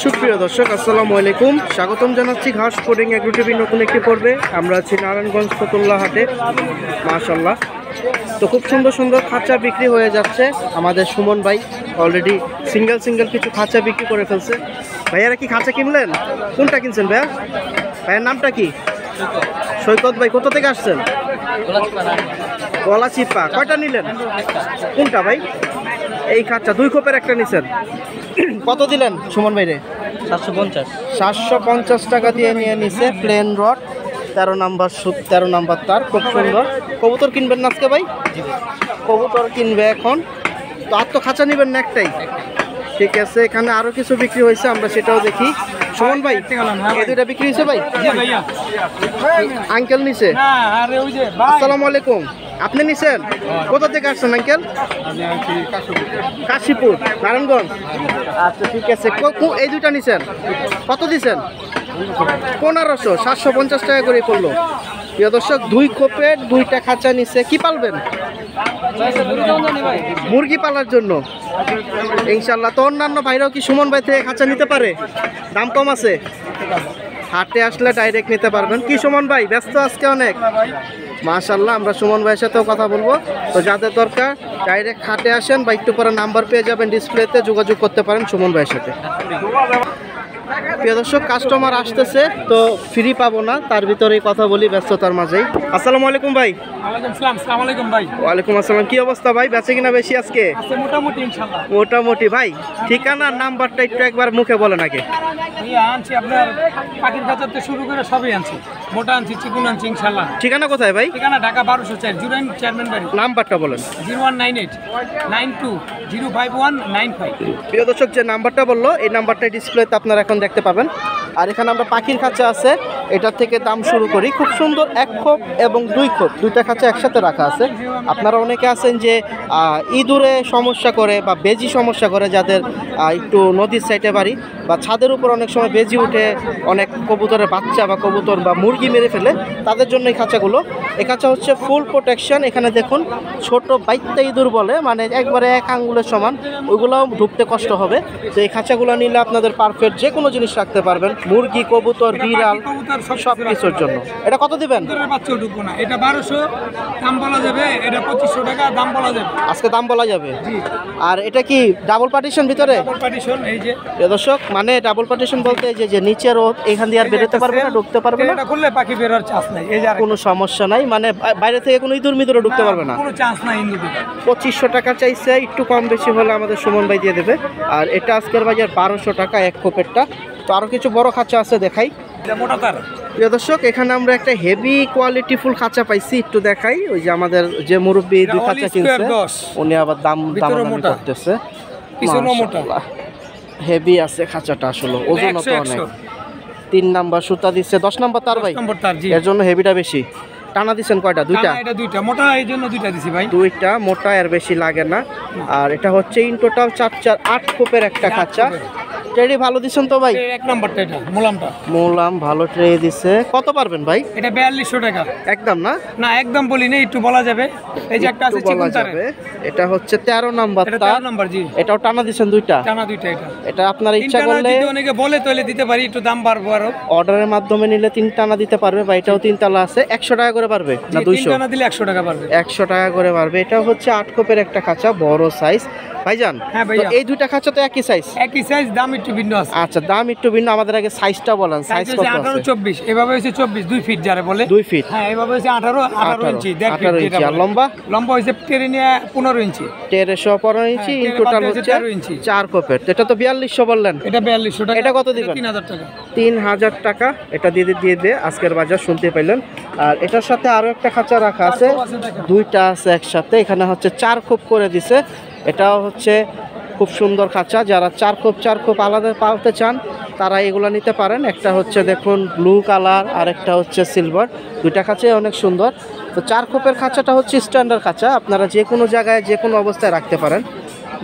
সুপ্রিয় দর্শক আসসালামু আলাইকুম, স্বাগতম জানাচ্ছি ঘাস কোডিং এগ্রো টিভির নতুন একটি পর্বে। আমরা আছি নারায়ণগঞ্জ ফতুল্লাহ হাটে। মাশাআল্লাহ, তো খুব সুন্দর সুন্দর খাঁচা বিক্রি হয়ে যাচ্ছে। আমাদের সুমন ভাই অলরেডি সিঙ্গেল কিছু খাঁচা বিক্রি করে ফেলছে। ভাইয়ারা কি খাঁচা কিনলেন? কোনটা কিনছেন ভাইয়া? ভাইয়ের নামটা কি? সৈকত ভাই। কোথা থেকে আসছেন? গলাচিপা। কয়টা নিলেন? কোনটা ভাই? এই খাঁচা দুই খোপের একটা নিছেন। কত দিলেন সুমন ভাই রে? 750 টাকা দিয়ে নিয়ে নিছে। প্লেন রড 13 নাম্বার সুত, 13 নাম্বার তার, খুব সুন্দর। কবুতর কিনবেন না আজকে ভাই? কবুতর কিনবে এখন তো। আর তো খাঁচা নেবেন না একটাই? ঠিক আছে, এখানে আরো কিছু বিক্রি হয়েছে, আমরা সেটাও দেখি। সুমন ভাই, এই দুইটা বিক্রি হয়েছে ভাই? আঙ্কেল নিছে। আসসালামু আলাইকুম। আপনি নিছেন? কোথা থেকে আসছেন আঙ্কেল? কাশীপুর, নারায়ণগঞ্জ। আচ্ছা ঠিক আছে, এই দুইটা নিছেন? কত দিছেন? 1500। 750 টাকা করে পড়লো। প্রিয় দর্শক, দুই খোপের দুইটা খাঁচা নিছে। কি পালবেন? মুরগি পালার জন্য ইনশাল্লাহ। তো অন্যান্য ভাইরাও কি সুমন ভাই থেকে খাঁচা নিতে পারে? দাম কম আছে, হাটে আসলে ডাইরেক্ট নিতে পারবেন। কি সুমন ভাই ব্যস্ত আজকে অনেক? মাশাআল্লাহ, আমরা সুমন ভাইয়ের সাথেও কথা বলবো। তো যাদের দরকার ডাইরেক্ট হাটে আসেন, বা একটু পরে নাম্বার পেয়ে যাবেন ডিসপ্লেতে, যোগাযোগ করতে পারেন সুমন ভাইয়ের সাথে। প্রিয় দর্শক, কাস্টমার আসতেছে তো ফ্রি পাবো না, তার ভিতরেই কথা বলি ব্যস্ততার মাঝেই। আসসালামু আলাইকুম ভাই। ওয়ালাইকুম আসসালাম। কি অবস্থা ভাই, বেচে কিনা বেশি আজকে? মোটামুটি ভাই। ঠিকানা নাম্বারটা একটু একবার মুখে বলেন আগে। আনছি আপনার পাখির খাঁচার থেকে শুরু করে সবই আনছি। মোটা আনছি, চিকুন আনছি ইনশাল্লাহ। ঠিকানা কোথায় ভাই? ঠিকানা ঢাকা 1204 জুরাইন চেয়ারম্যান বাড়ি। নাম্বারটা বলেন। 019892059195। প্রিয় দর্শক, যে নাম্বারটা বললো এই নাম্বারটা ডিসপ্লেতে আপনারা এখন দেখতে পাবেন। আর এখানে আমরা পাখির খাঁচা আছে, এটার থেকে দাম শুরু করি। খুব সুন্দর এক খোপ এবং দুই খোপ, দুইটা খাঁচা একসাথে রাখা আছে। আপনারা অনেকে আছেন যে ইঁদুরে সমস্যা করে বা বেজি সমস্যা করে, যাদের একটু নদীর সাইডে বাড়ি বা ছাদের উপর অনেক সময় বেজি উঠে অনেক কবুতরের বাচ্চা বা কবুতর বা মুরগি মেরে ফেলে, তাদের জন্য এই খাঁচাগুলো। এই খাঁচা হচ্ছে ফুল প্রোটেকশন। এখানে দেখুন ছোট বাইত্যা ইঁদুর বলে, মানে একবারে এক আঙ্গুলের সমান, ওইগুলোও ঢুকতে কষ্ট হবে। তো এই খাঁচাগুলো নিলে আপনাদের পারফেক্ট যে কোনো জিনিস রাখতে পারবেন, মুরগি, কবুতর, বিড়াল, সব কিছুর জন্য। এটা কত দিবেন? এটা 1200 দাম বলা যাবে, এটা 2500 টাকা দাম বলা যাবে। আজকে দাম বলা যাবে। আর এটা কি ডাবল পার্টিশন ভিতরে? Double partition. এই যে দর্শক, মানে ডাবল পার্টিশন বলতে যে নিচের এখান দিয়ে আর বেরোতে পারবে না, ঢুকতে পারবে না। এটা খুললে পাখি বের হওয়ার চান্স নাই। এই যে কোনো সমস্যা নাই, মানে বাইরে থেকে কোনো ইঁদুর মিদুরে ঢুকতে পারবে না, কোনো চান্স নাই। 2500 টাকা চাইছে, একটু কম বেশি হলে আমাদের সুমন ভাই দিয়ে দেবে। আর এটা আজকের বাজার 1200 টাকা এক খোপেরটা। তো আরো কিছু বড় খাঁচা আছে, দেখাই। মোটা তার। প্রিয় দর্শক, এখানে আমরা একটা হেভি কোয়ালিটি ফুল খাঁচা পাইছি, একটু দেখাই। ওই যে আমাদের যে মুরব্বী দুই খাঁচা কিনছে, উনি আবার দাম করতেছে। হেভি আছে খাঁচাটা, আসলে ওজন তো অনেক। 3 নাম্বার সুতা দিচ্ছে, 10 নাম্বার তার ভাই, এর জন্য হেভিটা বেশি। টানা দিচ্ছেন কয়টা? দুইটা। দুইটা মোটা, এই জন্য দুইটা দিছি ভাই। দুইটা মোটা, এর বেশি লাগে না। আর এটা হচ্ছে ইন টোটাল 8 খোপের একটা খাঁচা। ট্রে ভালো দিচ্ছেন তো ভাই? এক নাম্বারটা, এটা মোলাম ভালো ট্রে দিছে। কত পারবেন ভাই? এটা 4200 টাকা। একদম না? না একদম বলি না, একটু বলা যাবে। এই যে একটা আছে চিকন তারে, এটা হচ্ছে 13 নাম্বার তার। 13 নাম্বার জি। এটাও টানা দিচ্ছেন দুইটা? টানা দুইটা। এটা আপনার ইচ্ছা করলে, অনেকে বলে তাহলে দিতে পারি, একটু দাম বাড়বো আরো। অর্ডারের মাধ্যমে নিলে 3 টানা দিতে পারবে, বা এটাও 3 টানা আছে। 100 টাকা করে পারবে না 200? 3 টানা দিলে 100 টাকা পারবে। 100 টাকা করে পারবে। এটা হচ্ছে 8 খোপের একটা খাঁচা, বড় সাইজ ভাইজান। হ্যাঁ তো এই দুইটা খাঁচা তো একই সাইজ? একই সাইজ, দাম একটু ভিন্ন আছে। আচ্ছা, দাম একটু ভিন্ন। আমাদের আগে সাইজটা বলেন, সাইজ কত আছে? 18 24। এভাবে হচ্ছে 24, 2 ফিট যারে বলে। 2 ফিট। হ্যাঁ, এভাবে হচ্ছে 18 ইঞ্চি। 18 ইঞ্চি। আর লম্বা? লম্বা হচ্ছে 15 ইঞ্চি। 15 ইঞ্চি। ইন টোটাল হচ্ছে 4 খোপের। এটা তো 4200 বললেন? এটা 4200 টাকা। এটা কত দিবেন? 3000 টাকা। 3000 টাকা এটা দিয়ে দে আজকের বাজার, শুনতে পাইলেন। আর এটার সাথে আরো একটা খাঁচা রাখা আছে, দুইটা আছে একসাথে। এখানে হচ্ছে 4 খোপ করে দিছে। এটাও হচ্ছে খুব সুন্দর খাঁচা। যারা 4 খোপ আলাদা পালতে চান তারা এগুলো নিতে পারেন। একটা হচ্ছে দেখুন ব্লু কালার, আর একটা হচ্ছে সিলভার। দুইটা খাঁচাই অনেক সুন্দর। তো 4 খোপের খাঁচাটা হচ্ছে স্ট্যান্ডার্ড খাঁচা, আপনারা যে কোনো জায়গায় যে কোনো অবস্থায় রাখতে পারেন।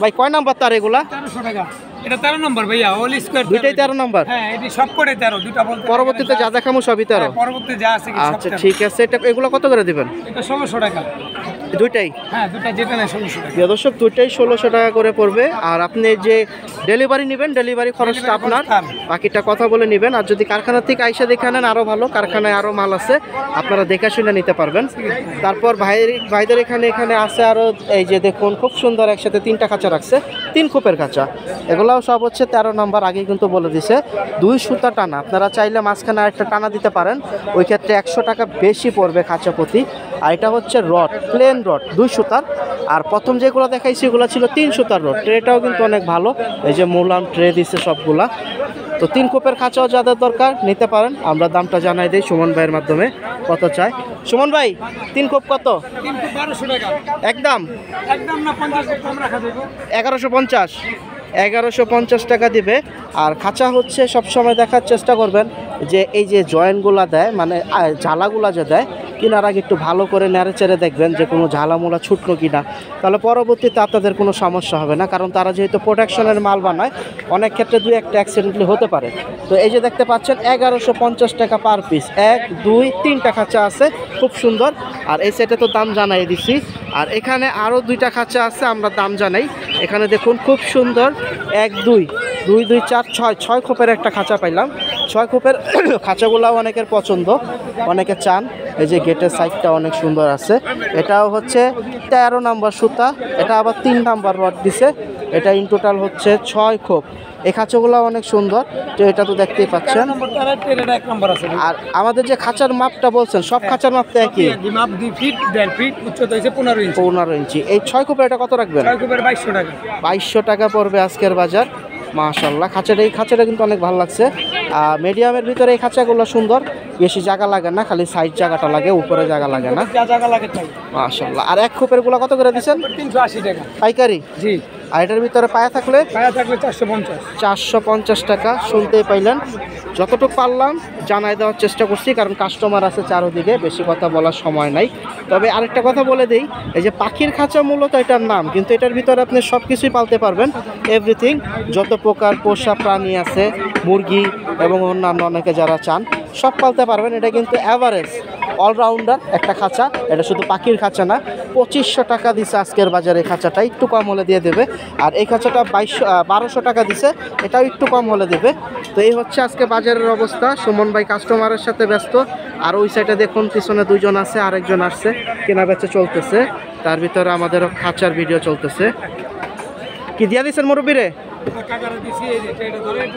ভাই কয় নাম্বার তার এগুলা? 1300 টাকা। এটা 13 নম্বর ভাইয়া, হোল স্কয়ার। দুইটাই 13 নাম্বার? হ্যাঁ, এটি সব করে 13। দুইটা বলতে পরবর্তীতে যা দেখামু সবই 13? পরবর্তীতে যা আছে কি সব। আচ্ছা ঠিক আছে। এগুলো কত করে দিবেন? এটা 1600 টাকা। দুইটাই? হ্যাঁ, দুটা যেটা নেয় 1600 টাকা। প্রিয় দর্শক, দুইটাই 1600 টাকা করে পড়বে। আর আপনি যে ডেলিভারি নেবেন, ডেলিভারি খরচটা আপনার, বাকিটা কথা বলে নেবেন। আর যদি কারখানা থেকে আইসা দেখে নেন আরও ভালো, কারখানায় আরও মাল আছে, আপনারা দেখে শুনে নিতে পারবেন। তারপর ভাইদের এখানে আছে আরও, এই যে দেখুন খুব সুন্দর একসাথে 3টা খাঁচা রাখছে, 3 খোপের খাঁচা। এগুলাও সব হচ্ছে 13 নম্বর, আগে কিন্তু বলে দিছে 2 সুতা টানা। আপনারা চাইলে মাঝখানে আরেকটা টানা দিতে পারেন, ওই ক্ষেত্রে 100 টাকা বেশি পড়বে খাঁচা প্রতি। আর এটা হচ্ছে রড, প্লেন রড 2 সুতার। আর প্রথম যেগুলো দেখাইছি এগুলো ছিল 3 সুতার রড। ট্রেটাও কিন্তু অনেক ভালো, এই যে মূলাম ট্রে দিচ্ছে সবগুলা। তো 3 খোপের খাঁচাও যাদের দরকার নিতে পারেন। আমরা দামটা জানাই দিই সুমন ভাইয়ের মাধ্যমে কত চাই। সুমন ভাই, 3 খোপ কত? 1200 টাকা একদম একদম না, 50 কম রাখা যাবে। 1150 টাকা দিবে। আর খাঁচা হচ্ছে সবসময় দেখার চেষ্টা করবেন যে এই যে জয়েন্টগুলা দেয়, মানে ঝালাগুলা যে দেয়, কেনার আগে একটু ভালো করে নেড়ে চেড়ে দেখবেন যে কোনো ঝালামুলা ছুটলো কিনা, তাহলে পরবর্তীতে আপনাদের কোনো সমস্যা হবে না। কারণ তারা যেহেতু প্রোডাকশনের মাল বানায়, অনেক ক্ষেত্রে 2-1টা অ্যাক্সিডেন্টলি হতে পারে। তো এই যে দেখতে পাচ্ছেন 1150 টাকা পার পিস। 1, 2, 3টা খাঁচা আছে, খুব সুন্দর। আর এই সেটে তো দাম জানাই দিছি। আর এখানে আরও 2টা খাঁচা আছে, আমরা দাম জানাই। এখানে দেখুন খুব সুন্দর 1, 2, 2, 2, 4, 6 খোপের একটা খাঁচা পাইলাম। 6 খোপের খাঁচাগুলাও অনেকের পছন্দ, অনেকে চান। এই যে গেটের সাইডটা অনেক সুন্দর আছে। এটাও হচ্ছে 13 নম্বর সুতা, এটা আবার 3 নাম্বার রড দিছে। এটা ইন টোটাল হচ্ছে 6 খোপ। এই খাঁচাগুলো অনেক সুন্দর, তো এটা তো দেখতেই পাচ্ছেন। আর আমাদের যে খাঁচার মাপটা বলছেন, সব খাঁচার মাপটা একই, মাপ 2 ফিট 1.5 ফিট, উচ্চতা হচ্ছে 15 ইঞ্চি। 15 ইঞ্চি। এই 6 খোপের এটা কত রাখবেন? 6 খোপের 2200 টাকা। 2200 টাকা পড়বে আজকের বাজার। মাশাআল্লাহ, এই খাঁচাটা কিন্তু অনেক ভালো লাগছে। মিডিয়ামের ভিতরে এই খাঁচাগুলো সুন্দর, বেশি জায়গা লাগে না, খালি সাইড জায়গাটা লাগে, উপরে জায়গা লাগে না। যা জায়গা লাগে তাই। মাশাআল্লাহ। আর 1 খোপের গুলো কত করে দিচ্ছেন? 380 টাকা পাইকারি। জি। আর এটার ভিতরে পায়া থাকলে 450। 450 টাকা। শুনতেই পাইলেন, যতটুকু পারলাম জানাই দেওয়ার চেষ্টা করছি, কারণ কাস্টমার আছে চারোদিকে, বেশি কথা বলার সময় নাই। তবে আরেকটা কথা বলে দিই, এই যে পাখির খাঁচা মূলত এটার নাম, কিন্তু এটার ভিতরে আপনি সব কিছুই পালতে পারবেন, এভরিথিং। যত প্রকার পোষা প্রাণী আছে, মুরগি এবং অন্যান্য অনেকে যারা চান সব পালতে পারবেন। এটা কিন্তু অ্যাভারেজ অলরাউন্ডার একটা খাঁচা, এটা শুধু পাখির খাঁচা না। 2500 টাকা দিছে আজকের বাজারে এই খাঁচাটা, একটু কম হলে দিয়ে দেবে। আর এই খাঁচাটা 1200 টাকা দিছে, এটাও একটু কম হলে দেবে। তো এই হচ্ছে আজকে বাজারের অবস্থা। সুমন ভাই কাস্টমারের সাথে ব্যস্ত। আর ওই সাইডে দেখুন পিছনে 2 জন আছে, আরেকজন আসছে, কেনা বেচা চলতেছে। তার ভিতরে আমাদেরও খাঁচার ভিডিও চলতেছে। কি দিয়া দিচ্ছেন মুরব্বীরে?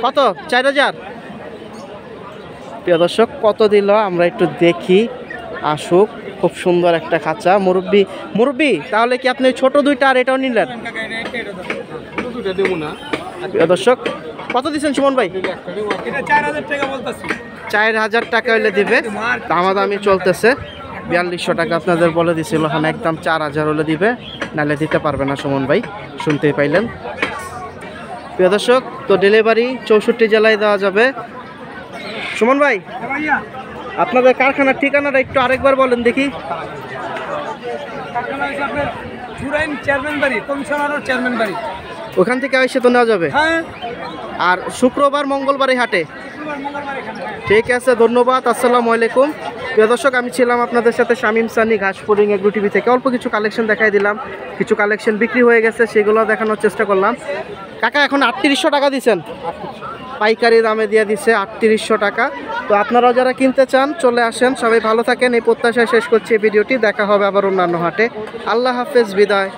কত? 4000। প্রিয় দর্শক, কত দিল আমরা একটু দেখি, আসুক। খুব সুন্দর একটা খাঁচা। মুরব্বী, তাহলে কি আপনি ছোট 2টা আর এটাও নিলেন? প্রিয় দর্শক, কত দিচ্ছেন সুমন ভাই? 4000 টাকা হইলে দিবে। দামাদামি চলতেছে। 4200 টাকা আপনাদের বলে দিছিল, হ্যাঁ একদম 4000 হলে দিবে, নাহলে দিতে পারবে না সুমন ভাই। শুনতেই পাইলেন। প্রিয় দর্শক, তো ডেলিভারি 64 জেলায় দেওয়া যাবে। সুমন ভাই, আপনাদের কারখানার ঠিকানাটা একটু আরেকবার বলেন দেখি। ওখান থেকে এসে তো নেওয়া যাবে। আর শুক্রবার মঙ্গলবার এই হাটে। ঠিক আছে, ধন্যবাদ। আসসালামু আলাইকুম। প্রিয় দর্শক, আমি ছিলাম আপনাদের সাথে শামীম সানি, ঘাসপুরিং এগ্রো টিভি থেকে। অল্প কিছু কালেকশন দেখাই দিলাম, কিছু কালেকশন বিক্রি হয়ে গেছে, সেগুলো দেখানোর চেষ্টা করলাম। কাকা, এখন 3800 টাকা দিচ্ছেন, পাইকারি দামে দিয়ে দিচ্ছে 3800 টাকা। তো আপনারাও যারা কিনতে চান চলে আসেন। সবাই ভালো থাকেন, এই প্রত্যাশায় শেষ করছি এই ভিডিওটি। দেখা হবে আবার অন্যান্য হাটে। আল্লাহ হাফেজ, বিদায়।